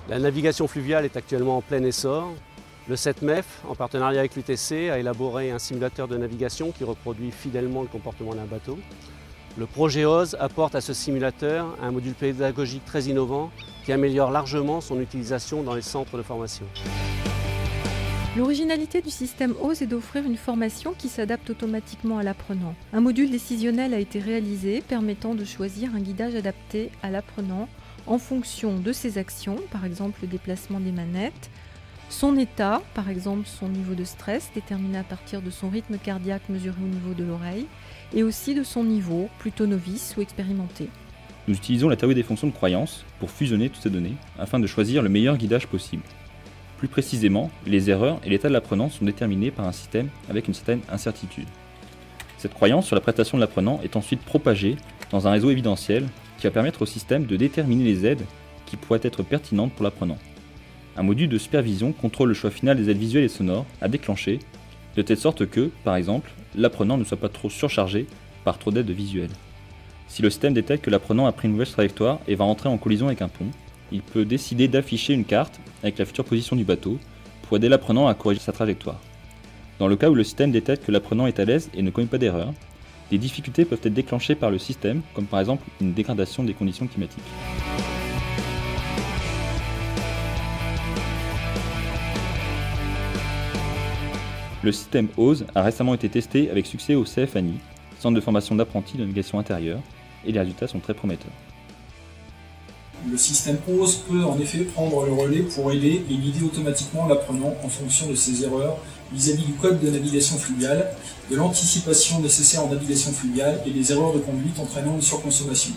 La navigation fluviale est actuellement en plein essor. Le CETMEF, en partenariat avec l'UTC, a élaboré un simulateur de navigation qui reproduit fidèlement le comportement d'un bateau. Le projet OSE apporte à ce simulateur un module pédagogique très innovant qui améliore largement son utilisation dans les centres de formation. L'originalité du système OSE est d'offrir une formation qui s'adapte automatiquement à l'apprenant. Un module décisionnel a été réalisé permettant de choisir un guidage adapté à l'apprenant en fonction de ses actions, par exemple le déplacement des manettes, son état, par exemple son niveau de stress déterminé à partir de son rythme cardiaque mesuré au niveau de l'oreille, et aussi de son niveau, plutôt novice ou expérimenté. Nous utilisons la théorie des fonctions de croyance pour fusionner toutes ces données afin de choisir le meilleur guidage possible. Plus précisément, les erreurs et l'état de l'apprenant sont déterminés par un système avec une certaine incertitude. Cette croyance sur la prestation de l'apprenant est ensuite propagée dans un réseau évidentiel qui va permettre au système de déterminer les aides qui pourraient être pertinentes pour l'apprenant. Un module de supervision contrôle le choix final des aides visuelles et sonores à déclencher, de telle sorte que, par exemple, l'apprenant ne soit pas trop surchargé par trop d'aides visuelles. Si le système détecte que l'apprenant a pris une mauvaise trajectoire et va entrer en collision avec un pont, il peut décider d'afficher une carte avec la future position du bateau pour aider l'apprenant à corriger sa trajectoire. Dans le cas où le système détecte que l'apprenant est à l'aise et ne commet pas d'erreur, des difficultés peuvent être déclenchées par le système, comme par exemple une dégradation des conditions climatiques. Le système OSE a récemment été testé avec succès au CFANI, Centre de formation d'apprentis de navigation intérieure, et les résultats sont très prometteurs. Le système OSE peut en effet prendre le relais pour aider et guider automatiquement l'apprenant en fonction de ses erreurs vis-à-vis du code de navigation fluviale, de l'anticipation nécessaire en navigation fluviale et des erreurs de conduite entraînant une surconsommation.